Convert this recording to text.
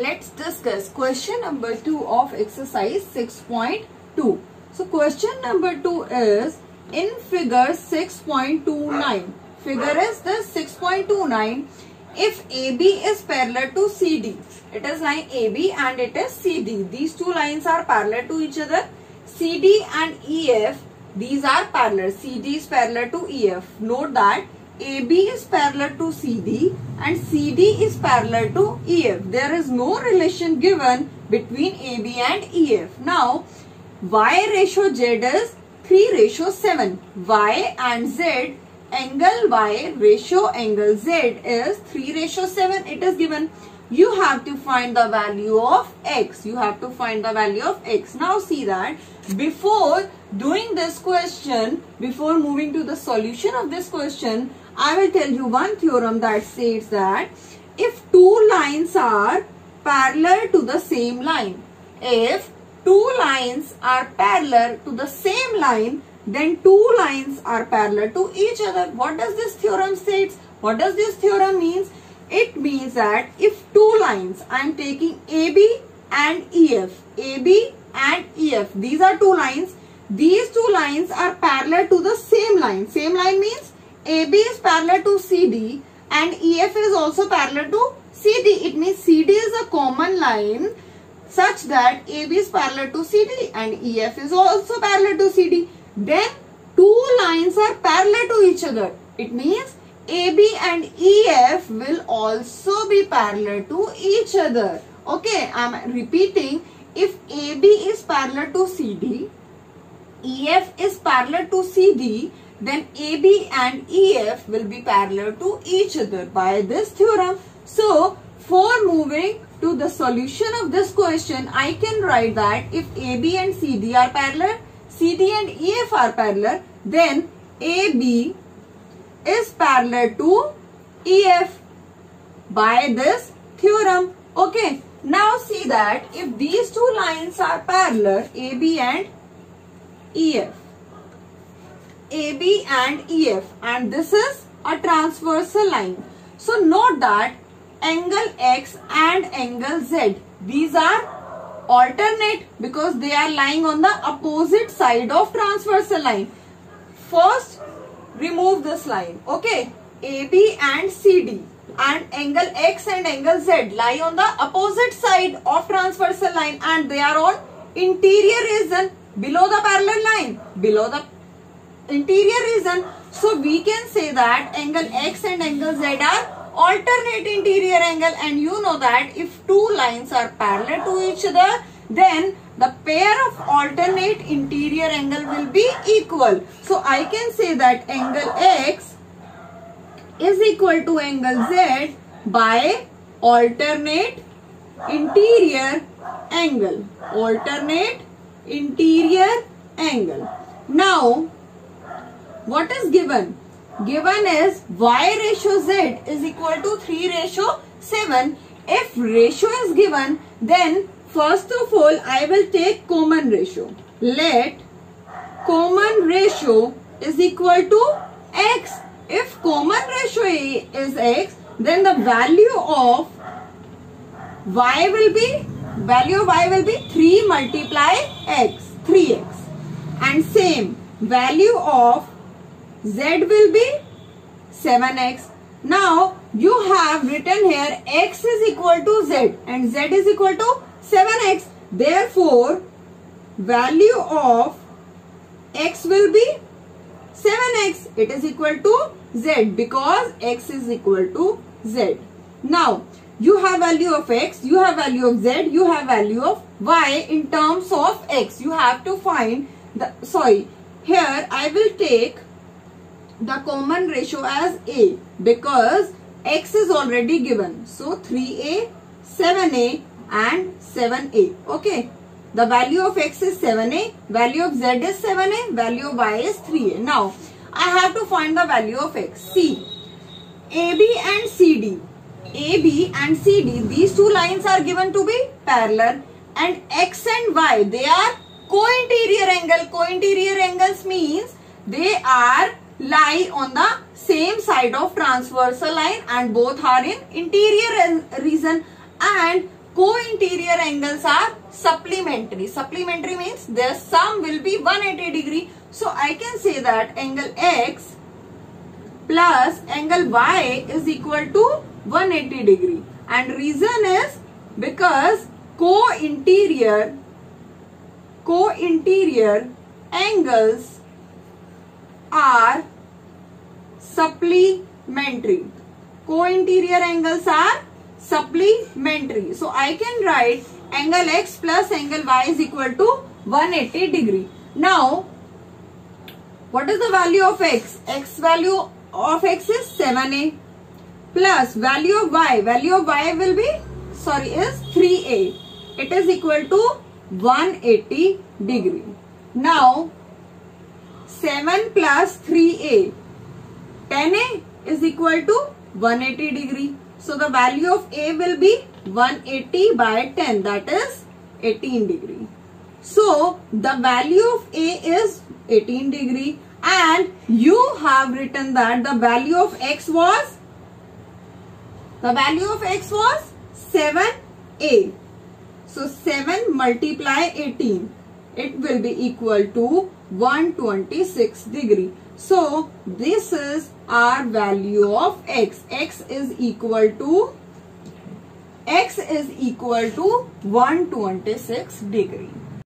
let's discuss question number 2 of exercise 6.2. So question number 2 is in figure 6.29. Figure is the 6.29. If AB is parallel to CD, it is line AB and it is CD. These two lines are parallel to each other. CD and EF, these are parallel. CD is parallel to EF. Note that AB is parallel to CD and CD is parallel to EF. There is no relation given between AB and EF. Now, Y ratio Z is 3:7. Y and Z, angle Y ratio angle Z is 3:7. It is given. You have to find the value of X. You have to find the value of X. Now see that before doing this question, before moving to the solution of this question, I will tell you one theorem that states that if two lines are parallel to the same line, if two lines are parallel to the same line, then two lines are parallel to each other. What does this theorem states? What does this theorem means? It means that if two lines, I am taking AB and EF, AB and EF, these are two lines. These two lines are parallel to the same line. Same line means AB is parallel to CD and EF is also parallel to CD. It means CD is a common line such that AB is parallel to CD and EF is also parallel to CD. Then two lines are parallel to each other. It means AB and EF will also be parallel to each other. Okay, I am repeating. If AB is parallel to CD, EF is parallel to CD, then AB and EF will be parallel to each other by this theorem. So, for moving to the solution of this question, I can write that if AB and CD are parallel, CD and EF are parallel, then AB is parallel to EF by this theorem. Okay, now see that if these two lines are parallel, AB and EF, AB and EF, and this is a transversal line. So note that angle X and angle Z, these are alternate because they are lying on the opposite side of transversal line. First, remove this line. Okay, AB and CD and angle X and angle Z lie on the opposite side of transversal line and they are on interior region below the parallel line, below the interior region. So we can say that angle X and angle Z are alternate interior angle, and you know that if two lines are parallel to each other, then the pair of alternate interior angle will be equal. So I can say that angle X is equal to angle Z by alternate interior angle. Alternate interior angle. Now, what is given? Given is Y ratio Z is equal to 3:7. If ratio is given, then first of all, I will take common ratio. Let common ratio is equal to X. If common ratio is X, then the value of Y will be 3 multiply X, 3X. And same, value of Z will be 7X. Now, you have written here X is equal to Z and Z is equal to 7X. Therefore, value of X will be 7X. It is equal to Z because X is equal to Z. Now, you have value of X, you have value of Z, you have value of Y in terms of X. You have to find the, here I will take the common ratio as A because X is already given. So 3A, 7A and 7A. Okay. The value of X is 7A, value of Z is 7A, value of Y is 3A. Now, I have to find the value of X. See, AB and CD. AB and CD, these two lines are given to be parallel, and X and Y, they are co-interior angle. Co-interior angles means they are lie on the same side of transversal line and both are in interior region, and co-interior angles are supplementary. Supplementary means their sum will be 180 degree. So I can say that angle X plus angle Y is equal to 180 degree. And reason is because co-interior angles are supplementary. Co-interior angles are supplementary. So I can write angle X plus angle Y is equal to 180 degree. Now, what is the value of X? Value of X is 7a plus value of Y. Value of Y will be, is 3a. It is equal to 180 degree. Now, 7 plus 3a, 10a is equal to 180 degree. So the value of A will be 180 by 10, that is 18 degree. So the value of A is 18 degree, and you have written that the value of X was 7a. So 7 multiply 18, it will be equal to 126 degree. So this is our value of X. X is equal to 126 degree.